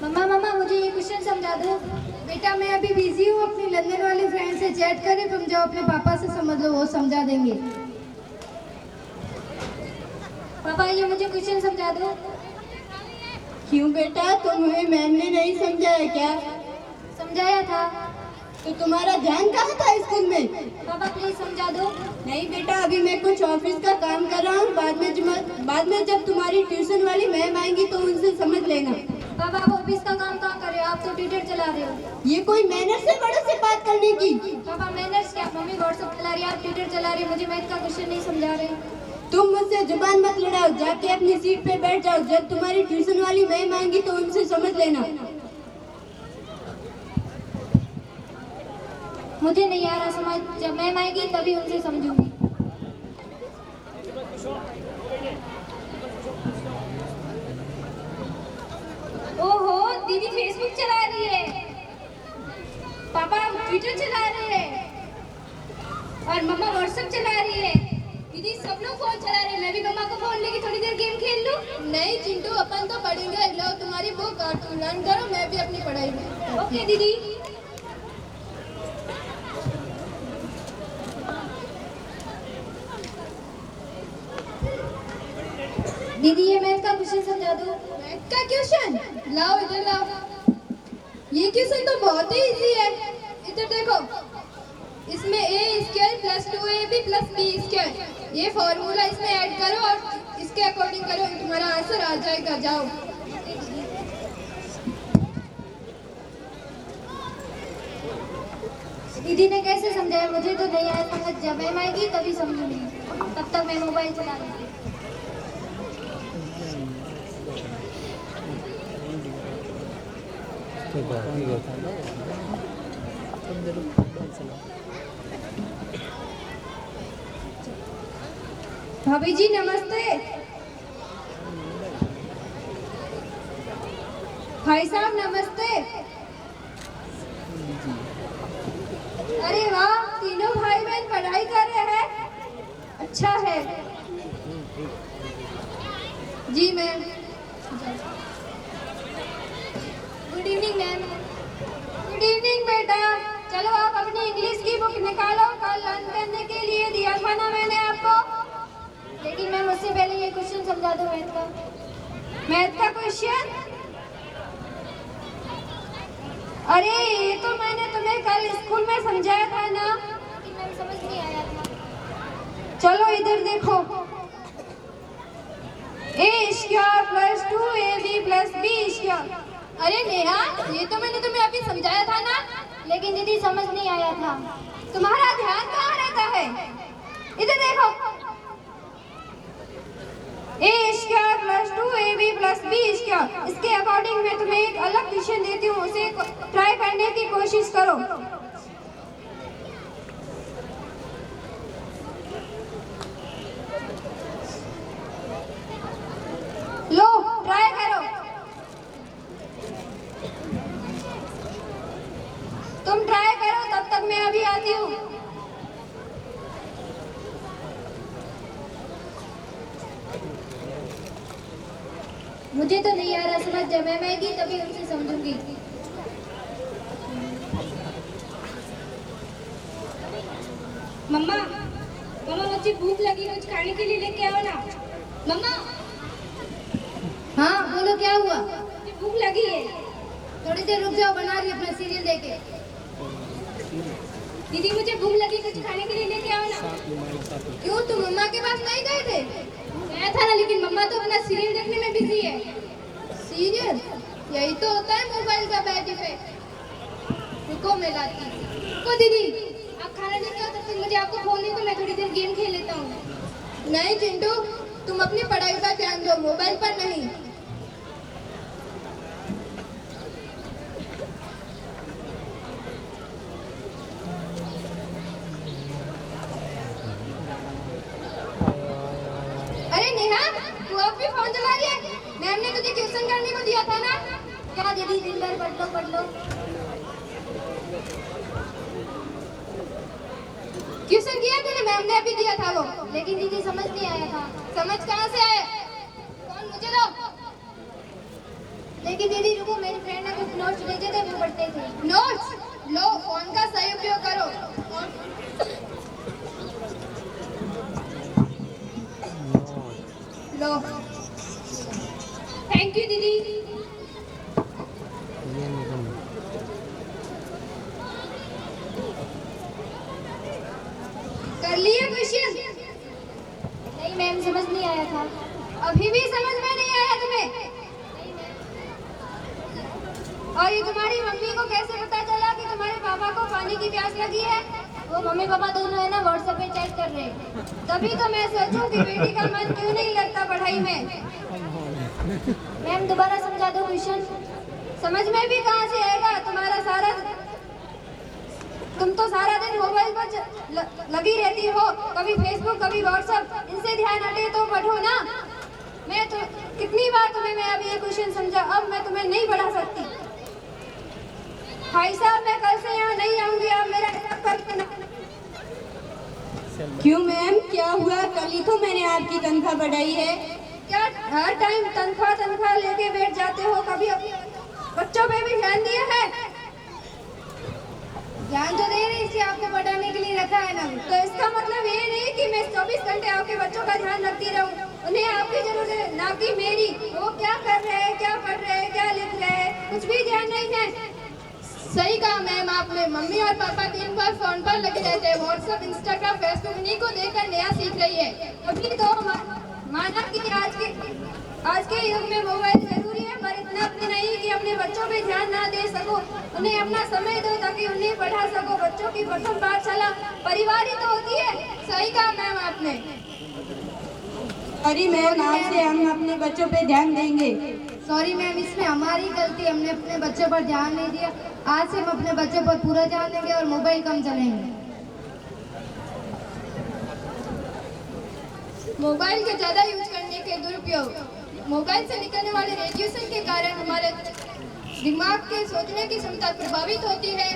मम्मा मम्मा मुझे ये क्वेश्चन समझा दो। बेटा मैं अभी बिजी हूँ, अपनी लंदन वाली फ्रेंड से चैट करें, तुम जाओ अपने पापा से समझ लो, वो समझा देंगे। पापा ये मुझे क्वेश्चन समझा दो। क्यों बेटा, तुम्हें मैम ने नहीं समझाया क्या? समझाया था। तो तुम्हारा ध्यान कहाँ था स्कूल में? पापा प्लीज समझा दो। नहीं बेटा, अभी मैं कुछ ऑफिस का काम कर रहा हूँ, बाद में जब तुम्हारी ट्यूशन वाली मैम आएंगी तो उनसे समझ लेना। पापा आप ऑफिस का काम कहाँ कर रहे हो? आप तो ट्विटर चला रहे हो। ये कोई मैनर्स है बड़ों से बात करने की? पापा मैनर्स क्या, मम्मी व्हाट्सएप चला रही है, आप ट्विटर चला रहे हो, मुझे मैथ का क्वेश्चन नहीं समझा रहे। तुम मुझसे जुबान मत लड़ाओ, जाके अपनी सीट पे बैठ जाओ, जब तुम्हारी ट्यूशन वाली मैम आएंगी तो उनसे समझ लेना। मुझे नहीं आ रहा समझ, जब मैम आएगी तभी उनसे समझूंगी। ओहो दीदी फेसबुक चला रही है, पापा ट्विटर चला रहे हैं और मम्मा व्हाट्सएप चला रही है। दीदी सब लोग फोन चला रहे हैं, मैं भी मम्मा को फोन लेके थोड़ी देर गेम खेल लूं। नहीं चिंटू, अपन तो पढ़ेंगे, लो तुम्हारी बुक लर्न करो, मैं भी अपनी पढ़ाई में। ओके दीदी। दीदी ये मैथ का क्वेश्चन समझा दो। मैथ का क्वेश्चन? लाओ इधर लाओ। ये क्वेश्चन तो बहुत ही इजी है, इधर देखो। इसमें a square plus 2ab plus b square, ये फॉर्मूला इसमें ऐड करो और इसके अकॉर्डिंग करो, तुम्हारा आंसर आ जाएगा। जाओ। दीदी ने कैसे समझाया, मुझे तो नहीं आया समझ, जब मैम आएगी तभी समझूंगी, तब तक मैं मोबाइल चला लूंगी। भाभी जी नमस्ते। भाई साहब नमस्ते। अरे वाह, तीनों भाई बहन पढ़ाई कर रहे हैं, अच्छा है। जी ma'am. Good evening ma'am. Good evening बेटा। चलो आप अपनी इंग्लिश की बुक निकालो, कल लर्न करने के लिए दिया था ना मैंने आपको। लेकिन मैम उससे पहले ये क्वेश्चन समझा दो मैथ का। मैथ का क्वेश्चन? अरे ये तो मैंने तुम्हें कल स्कूल में समझाया था ना। लेकिन मैम समझ नहीं आया था। चलो इधर देखो। a square plus 2ab plus b square. अरे नेहा, ये तो मैंने तुम्हें अभी समझाया था ना। लेकिन दीदी समझ नहीं आया था। तुम्हारा ध्यान कहाँ रहता है? इधर देखो। a square plus 2ab plus b square, इसके अकॉर्डिंग मैं तुम्हें एक अलग क्वेश्चन देती हूँ, उसे ट्राई करने की कोशिश करो। लो ट्राई करो। तुम ट्राई करो, तब तक मैं अभी आती हूँ। मुझे तो नहीं आ रहा समझ, जब मैम आएगी तभी उनसे समझूंगी। मम्मा मम्मा मुझे भूख लगी, कुछ खाने के लिए लेके आओ ना। मम्मा। हाँ बोलो, क्या हुआ? मुझे भूख लगी है। थोड़ी देर रुक जाओ, बना रही अपना सीरियल देखे। दीदी मुझे भूख लगी, कुछ खाने के लिए लेके आओ ना। क्यों, तुम मम्मा के पास नहीं गए थे? गया था ना, लेकिन मम्मा तो अपना सीरियल देखने में बिजी है। सीरियल? यही तो होता है मोबाइल का बैड इफेक्ट। रुको मैं लाती हूँ। को दीदी आप खाना लेके आओ, तब तक मुझे आपको फोन नहीं तो मैं थोड़ी देर गेम खेल लेता हूँ। नहीं चिंटू, तुम अपनी पढ़ाई पर ध्यान दो, मोबाइल पर नहीं। अरे नेहा, तू अब भी फोन चला रही है? मैम ने तुझे ट्यूशन करने को दिया था ना। क्या दीदी, दिन भर पढ़ लो। ट्यूशन किया तूने? मैम ने अभी दिया था वो। लेकिन दीदी समझ नहीं आया था। समझ कहाँ से आए? फोन मुझे दो। लेकिन दीदी रुको, मेरी फ्रेंड ने कुछ नोट्स भेजे थे, वो पढ़ते थे। नोट्स लो, फोन का सही उपयोग करो। लो। थैंक यू दीदी। कर लिए क्वेश्चन? नहीं मैम, समझ नहीं आया था। अभी भी समझ में नहीं आया तुम्हें? और ये तुम्हारी मम्मी को कैसे पता चला कि तुम्हारे पापा को पानी की प्यास लगी है? वो मम्मी पापा दोनों है ना व्हाट्सएप पे चैट कर रहे हैं। तभी तो मैं सोचूं कि बेटी का मन क्यों नहीं लगता पढ़ाई में। मैम दोबारा समझा दो क्वेश्चन। समझ में भी कहाँ से आएगा तुम्हारा सारा, तुम तो सारा दिन मोबाइल पर लगी रहती हो, कभी फेसबुक कभी व्हाट्सएप, इनसे ध्यान हटे तो पढ़ो ना। मैं तो कितनी बार तुम्हें मैं अब ये क्वेश्चन समझा, अब मैं तुम्हें नहीं पढ़ा सकती। भाई साहब मैं कल से यहाँ नहीं आऊंगी, आप मेरा हिसाब कर देना। क्यों मैम, क्या हुआ? कल ही तो मैंने आपकी तनख्वाह बढ़ाई है। क्या हर टाइम तनख्वाह लेके बैठ जाते हो? कभी बच्चों पे भी ध्यान दिया है? ध्यान तो दे रही थी, आपको पढ़ाने के लिए रखा है ना। तो इसका मतलब ये नहीं कि मैं 24 घंटे आपके बच्चों का ध्यान रखती रहूं। उन्हें आपकी जरूरत है, ना कि मेरी। वो क्या कर रहे हैं, क्या पढ़ रहे हैं, क्या लिख रहे हैं, कुछ भी ध्यान नहीं है। सही कहा मैम आपने। मम्मी और पापा दिन भर फोन पर लगे रहते हैं, व्हाट्सएप, इंस्टाग्राम, फेसबुक, इन्हीं को देखकर नया सीख रही है। अभी तो माना कि आज के युग में मोबाइल जरूरी है, पर इतना भी नहीं कि अपने बच्चों पे ध्यान ना दे सको। उन्हें अपना समय दो ताकि उन्हें पढ़ा सको। बच्चों की प्रथम पाठशाला परिवार ही तो होती है। सही कहा मैम आपने। अरे मैम, आज से हम अपने बच्चों पे ध्यान देंगे। सॉरी मैम, इसमें हमारी गलती, हमने अपने बच्चों पर ध्यान नहीं दिया। आज से हम अपने बच्चों पर पूरा ध्यान देंगे और मोबाइल कम चलाएंगे। मोबाइल के ज्यादा यूज करने के दुरुपयोग। मोबाइल से निकलने वाले रेडिएशन के कारण हमारे दिमाग के सोचने की क्षमता प्रभावित होती है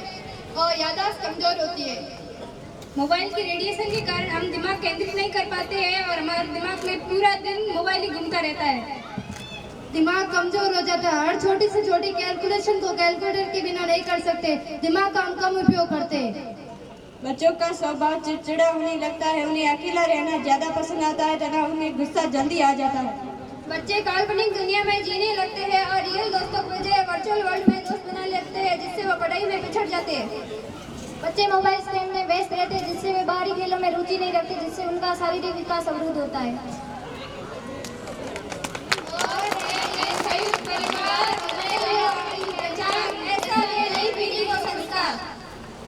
और याददाश्त कमजोर होती है। मोबाइल के रेडिएशन के कारण हम दिमाग केंद्रित नहीं कर पाते हैं और हमारे दिमाग में पूरा दिन मोबाइल ही घूमता रहता है। दिमाग कमजोर हो जाता है। हर छोटी से छोटी कैलकुलेशन को कैलकुलेटर के बिना नहीं कर सकते। दिमाग का हम कम उपयोग करते हैं। बच्चों का स्वभाव चिड़चिड़ा होने लगता है, उन्हें अकेला रहना ज्यादा पसंद आता है तथा उन्हें गुस्सा जल्दी आ जाता है। बच्चे काल्पनिक दुनिया में जीने लगते हैं और रियल दोस्तों को बजाय वर्चुअल वर्ल्ड में दोस्त बना लेते हैं, जिससे वो पढ़ाई में पिछड़ जाते हैं। बच्चे मोबाइल स्क्रीन में व्यस्त रहते हैं, जिससे वे बाहरी खेलों में रुचि नहीं रखते, जिससे उनका शारीरिक विकास अवरुद्ध होता है।